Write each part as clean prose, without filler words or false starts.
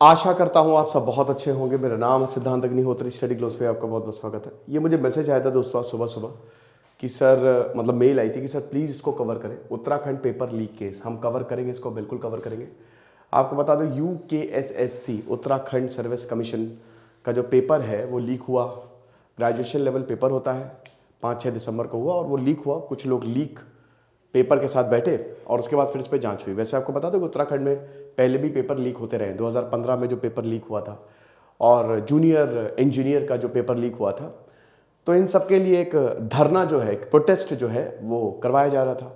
आशा करता हूँ आप सब बहुत अच्छे होंगे। मेरा नाम सिद्धांत अग्निहोत्री, स्टडी ग्लोस पे आपका बहुत बहुत स्वागत है। ये मुझे मैसेज आया था दोस्तों आज सुबह सुबह कि सर मतलब मेल आई थी कि सर प्लीज़ इसको कवर करें, उत्तराखंड पेपर लीक केस हम कवर करेंगे, इसको बिल्कुल कवर करेंगे। आपको बता दो UKSSC उत्तराखंड सर्विस कमीशन का जो पेपर है वो लीक हुआ। ग्रेजुएशन लेवल पेपर होता है, 5-6 दिसंबर को हुआ और वो लीक हुआ। कुछ लोग लीक पेपर के साथ बैठे और उसके बाद फिर इस पर जांच हुई। वैसे आपको बता दो कि उत्तराखंड में पहले भी पेपर लीक होते रहे। 2015 में जो पेपर लीक हुआ था और जूनियर इंजीनियर का जो पेपर लीक हुआ था, तो इन सब के लिए एक धरना जो है, एक प्रोटेस्ट जो है वो करवाया जा रहा था।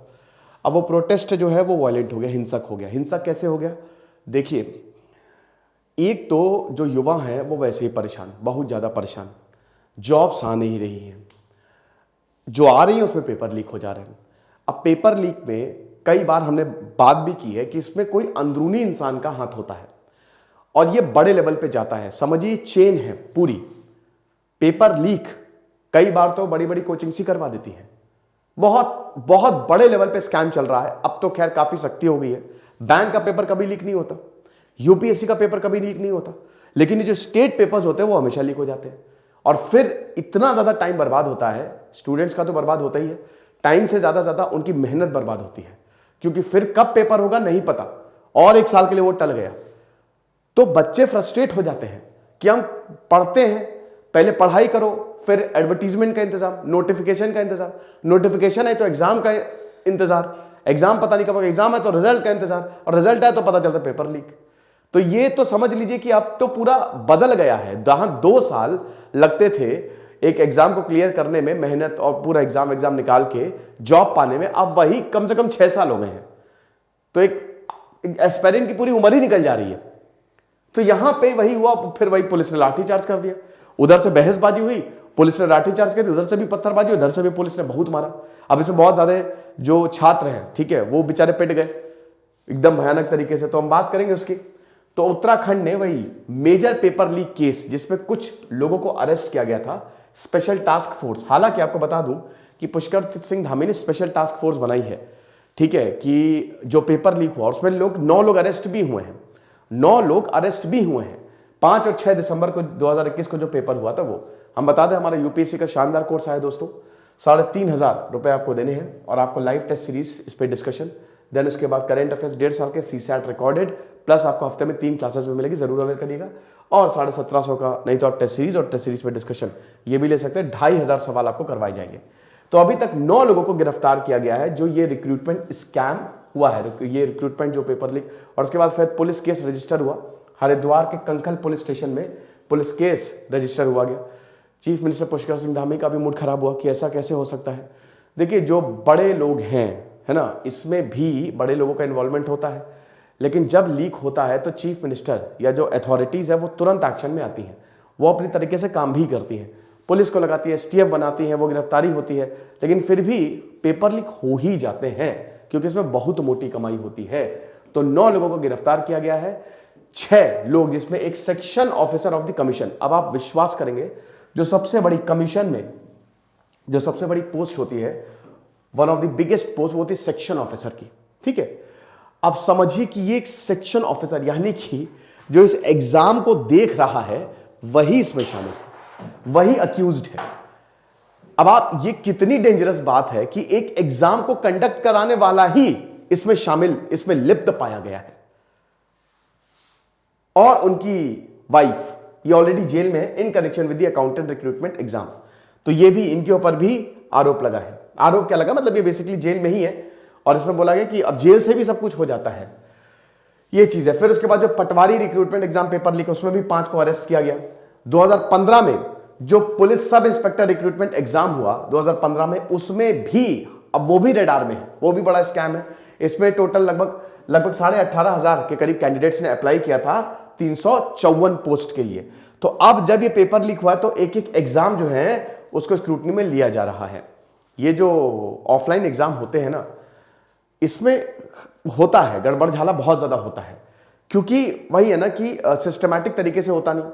अब वो प्रोटेस्ट जो है वो वायलेंट हो गया, हिंसक हो गया। हिंसक कैसे हो गया? देखिए, एक तो जो युवा हैं वो वैसे ही परेशान, बहुत ज़्यादा परेशान, जॉब्स आ नहीं रही हैं, जो आ रही हैं उसमें पेपर लीक हो जा रहे हैं। अब पेपर लीक में कई बार हमने बात भी की है कि इसमें कोई अंदरूनी इंसान का हाथ होता है और ये बड़े लेवल पे जाता है। समझिए चेन है पूरी। पेपर लीक कई बार तो बड़ी बड़ी कोचिंग्स ही करवा देती हैं। बहुत बहुत बड़े लेवल पे स्कैम चल रहा है। अब तो खैर काफी सख्ती हो गई है। बैंक का पेपर कभी लीक नहीं होता, UPSC का पेपर कभी लीक नहीं होता, लेकिन ये जो स्टेट पेपर्स होते हैं वो हमेशा लीक हो जाते हैं। और फिर इतना ज्यादा टाइम बर्बाद होता है, स्टूडेंट्स का तो बर्बाद होता ही है, टाइम से ज्यादा उनकी मेहनत बर्बाद होती है, क्योंकि फिर कब पेपर होगा नहीं पता और 1 साल के लिए वो टल गया। तो बच्चे फ्रस्ट्रेट हो जाते हैं कि हम पढ़ते हैं, पहले पढ़ाई करो, फिर एडवर्टीजमेंट का इंतजाम, नोटिफिकेशन का इंतजाम, नोटिफिकेशन है तो एग्जाम का इंतजार, एग्जाम पता नहीं कब होगा, एग्जाम है तो रिजल्ट का इंतजार, और रिजल्ट है तो पता चलता पेपर लीक। तो ये तो समझ लीजिए कि अब तो पूरा बदल गया है। जहां 2 साल लगते थे एक एग्जाम को क्लियर करने में, मेहनत और पूरा एग्जाम निकाल के जॉब पाने में, अब वही कम से कम 6 साल हो गए हैं। तो एक एस्पायरेंट की पूरी उम्र ही निकल जा रही है। तो यहां पे वही हुआ, फिर वही पुलिस ने लाठीचार्ज कर दिया। उधर से बहसबाजी हुई, पुलिस ने लाठीचार्ज कर दिया, उधर से भी पत्थरबाजी, उधर से भी पुलिस ने बहुत मारा। अब इसमें बहुत ज्यादा जो छात्र हैं, ठीक है, वो बेचारे पिट गए एकदम भयानक तरीके से, तो हम बात करेंगे उसकी। तो उत्तराखंड ने वही मेजर पेपर लीक केस जिसमें कुछ लोगों को अरेस्ट किया गया था, स्पेशल टास्क फोर्स। हालांकि आपको बता दूं कि पुष्कर सिंह धामी ने स्पेशल टास्क फोर्स बनाई है, ठीक है, कि जो पेपर लीक हुआ उसमें 9 लोग अरेस्ट भी हुए हैं। 9 लोग अरेस्ट भी हुए हैं। 5 और 6 दिसंबर को 2021 को जो पेपर हुआ था वो, हम बता दें, हमारा UPSC का शानदार कोर्स आया दोस्तों। 3,500 रुपए आपको देने हैं और आपको लाइव टेस्ट सीरीज, इस पे डिस्कशन, देन उसके बाद करंट अफेयर्स 1.5 साल के CSAT रिकॉर्डेड, प्लस आपको हफ्ते में 3 क्लासेस में मिलेगी, जरूर अवेल करिएगा। और 1750 का नहीं तो आप टेस्ट सीरीज और टेस्ट सीरीज पे डिस्कशन ये भी ले सकते हैं। 2,500 सवाल आपको करवाए जाएंगे। तो अभी तक 9 लोगों को गिरफ्तार किया गया है जो ये रिक्रूटमेंट स्कैम हुआ है, ये रिक्रूटमेंट जो पेपर लीक। और उसके बाद फिर पुलिस केस रजिस्टर हुआ, हरिद्वार के कंखल पुलिस स्टेशन में पुलिस केस रजिस्टर हुआ गया। चीफ मिनिस्टर पुष्कर सिंह धामी का भी मूड खराब हुआ कि ऐसा कैसे हो सकता है। देखिए, जो बड़े लोग हैं, है ना, इसमें भी बड़े लोगों का इन्वॉल्वमेंट होता है, लेकिन जब लीक होता है तो चीफ मिनिस्टर या जो अथॉरिटीज है वो तुरंत एक्शन में आती हैं, वो अपनी तरीके से काम भी करती हैं, पुलिस को लगाती है, STF बनाती है, वो गिरफ्तारी होती है, लेकिन फिर भी पेपर लीक हो ही जाते हैं क्योंकि इसमें बहुत मोटी कमाई होती है। तो 9 लोगों को गिरफ्तार किया गया है, 6 लोग जिसमें एक section officer of the commission. अब आप विश्वास करेंगे, जो सबसे बड़ी कमीशन में जो सबसे बड़ी पोस्ट होती है, one of the biggest post, वो होती है सेक्शन ऑफिसर की, ठीक है। अब समझिए कि ये एक सेक्शन ऑफिसर, यानी कि जो इस एग्जाम को देख रहा है वही इसमें शामिल है, वही अक्यूज्ड है। अब आप, ये कितनी डेंजरस बात है कि एक एग्जाम को कंडक्ट कराने वाला ही इसमें शामिल, इसमें लिप्त पाया गया है। और उनकी वाइफ ये ऑलरेडी जेल में है in connection with the accountant recruitment exam. तो ये भी, इनके ऊपर भी आरोप लगा है। आरोप क्या लगा, मतलब ये बेसिकली जेल में ही है और इसमें बोला गया कि अब जेल से भी सब कुछ हो जाता है, ये चीज है। फिर उसके बाद जो पटवारी रिक्रूटमेंट एग्जाम पेपर लीक, उसमें भी 5 को अरेस्ट किया गया। 2015 में जो police sub inspector recruitment exam हुआ 2015 में, उसमें भी अब वो भी रेडार में है, वो भी बड़ा स्कैम है। इसमें टोटल लगभग 18,500 के करीब कैंडिडेट्स ने अप्लाई किया था 354 पोस्ट के लिए। तो अब जब ये पेपर लीक हुआ तो एक एक एग्जाम जो है उसको स्क्रूटनी में लिया जा रहा है। ये जो ऑफलाइन एग्जाम होते हैं ना, इसमें होता है गड़बड़ झाला, बहुत ज्यादा होता है, क्योंकि वही है ना कि सिस्टमैटिक तरीके से होता नहीं।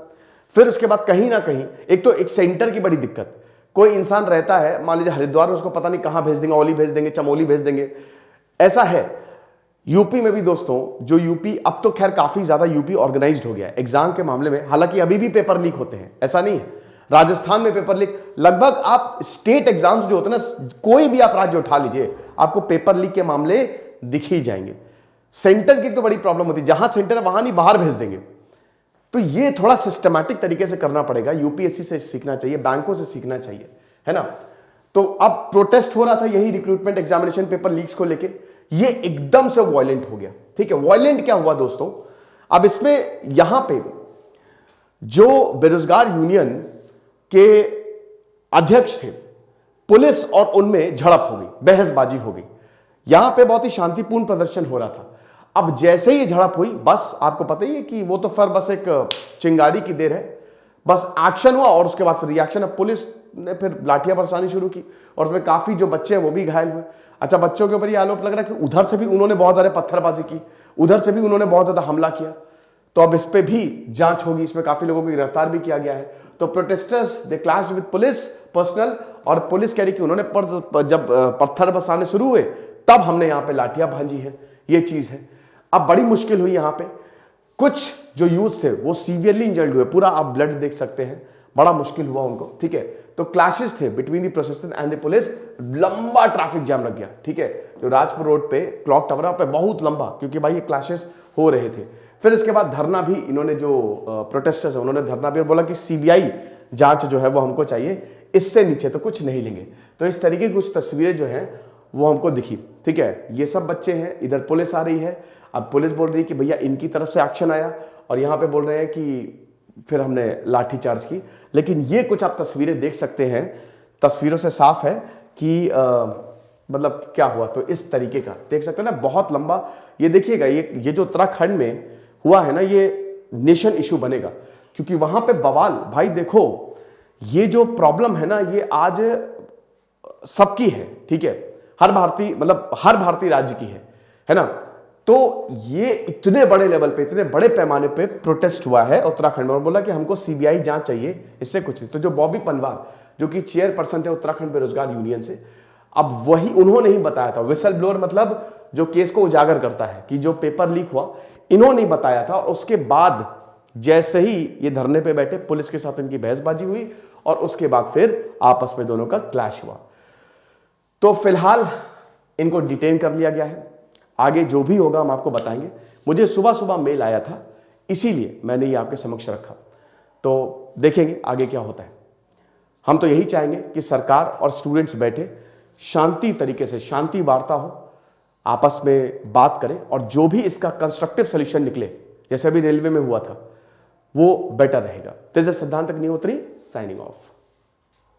फिर उसके बाद कहीं ना कहीं एक तो एक सेंटर की बड़ी दिक्कत, कोई इंसान रहता है मान लीजिए हरिद्वार में, उसको पता नहीं कहां भेज देंगे, औली भेज देंगे, चमोली भेज देंगे, ऐसा है। यूपी में भी दोस्तों, जो यूपी अब तो खैर काफी ज्यादा यूपी ऑर्गेनाइज्ड हो गया है एग्जाम के मामले में, हालांकि अभी भी पेपर लीक होते हैं, ऐसा नहीं है। राजस्थान में पेपर लीक, लगभग आप स्टेट एग्जाम्स जो होते हैं ना, कोई भी आप राज्य उठा लीजिए, आपको पेपर लीक के मामले दिख ही जाएंगे। सेंटर की तो बड़ी प्रॉब्लम होती है, जहां सेंटर है वहां नहीं बाहर भेज देंगे। तो ये थोड़ा सिस्टमैटिक तरीके से करना पड़ेगा, यूपीएससी से सीखना चाहिए, बैंकों से सीखना चाहिए, है ना। तो अब प्रोटेस्ट हो रहा था यही रिक्रूटमेंट एग्जामिनेशन पेपर लीक्स को लेके, ये एकदम से वायलेंट हो गया। ठीक है, वायलेंट क्या हुआ दोस्तों, अब इसमें यहां पे जो बेरोजगार यूनियन के अध्यक्ष थे, पुलिस और उनमें झड़प हो गई, बहसबाजी हो गई। यहां पे बहुत ही शांतिपूर्ण प्रदर्शन हो रहा था। अब जैसे ही झड़प हुई, बस आपको पता ही है कि वो तो फिर बस एक चिंगारी की देर है, बस एक्शन हुआ और उसके बाद फिर रिएक्शन। अब पुलिस ने फिर लाठियां बरसानी शुरू की और उसमें काफी जो बच्चे हैं वो भी घायल हुए। अच्छा, बच्चों के ऊपर ये आरोप लग रहा है कि उधर से भी उन्होंने बहुत ज्यादा पत्थरबाजी की, उधर से भी उन्होंने बहुत ज्यादा हमला किया। तो अब इस पे भी जांच होगी, इसमें काफी लोगों को गिरफ्तार भी किया गया है। तो protesters they clashed with police personal, और पुलिस कह रही कि उन्होंने जब पत्थर बरसाने शुरू हुए तब हमने यहां पे लाठियां भांजी है, ये चीज है। अब बड़ी मुश्किल हुई यहां पे, कुछ जो यूथ थे वो सीवियरली इंजर्ड हुए, पूरा आप ब्लड देख सकते हैं, बड़ा मुश्किल हुआ उनको। ठीक है, तो क्लैशेस थे between the protesters and the police, लंबा ट्रैफिक जाम लग गया। ठीक है, जो राजपुर रोड पे क्लॉक टावर पे बहुत लंबा, क्योंकि भाई ये क्लैशेस हो रहे थे। फिर इसके बाद धरना भी इन्होंने, जो प्रोटेस्टर्स है उन्होंने धरना भी, और बोला कि सीबीआई जांच जो है वो हमको चाहिए, इससे नीचे तो कुछ नहीं लेंगे। तो इस तरीके की कुछ तस्वीरें जो हैं वो हमको दिखी। ठीक है, ये सब बच्चे हैं, इधर पुलिस आ रही है, अब पुलिस बोल रही है कि भैया इनकी तरफ से एक्शन आया, और यहां पे बोल रहे हैं कि फिर हमने लाठी चार्ज की। लेकिन ये कुछ आप तस्वीरें देख सकते हैं, तस्वीरों से साफ है कि मतलब क्या हुआ। तो इस तरीके का देख सकते हैं ना, बहुत लंबा। ये देखिएगा, ये जो उत्तराखंड में हुआ है ना, ये नेशन इशू बनेगा, क्योंकि वहां पे बवाल, भाई देखो ये जो प्रॉब्लम है ना, ये आज सबकी है। ठीक है, हर भारतीय राज्य की है ना। तो ये इतने बड़े लेवल पे, इतने बड़े पैमाने पे प्रोटेस्ट हुआ है उत्तराखंड में, और बोला कि हमको सीबीआई जांच चाहिए, इससे कुछ नहीं। तो जो बॉबी पनवार, जो कि चेयरपर्सन थे उत्तराखंड बेरोजगार यूनियन से, अब वही उन्होंने ही बताया था, विसल ब्लोअर मतलब जो केस को उजागर करता है कि जो पेपर लीक हुआ, इन्होंने ही बताया था। और उसके बाद जैसे ही ये धरने पे बैठे, पुलिस के साथ इनकी बहसबाजी हुई, और उसके बाद फिर आपस में दोनों का क्लैश हुआ। तो फिलहाल इनको डिटेन कर लिया गया है, आगे जो भी होगा हम आपको बताएंगे। मुझे सुबह सुबह मेल आया था, इसीलिए मैंने ये आपके समक्ष रखा। तो देखेंगे आगे क्या होता है। हम तो यही चाहेंगे कि सरकार और स्टूडेंट्स बैठे, शांति तरीके से, शांति वार्ता हो, आपस में बात करें, और जो भी इसका कंस्ट्रक्टिव सोल्यूशन निकले, जैसे अभी रेलवे में हुआ था, वो बेटर रहेगा। दिस इज सिद्धांत अग्निहोत्री साइनिंग ऑफ।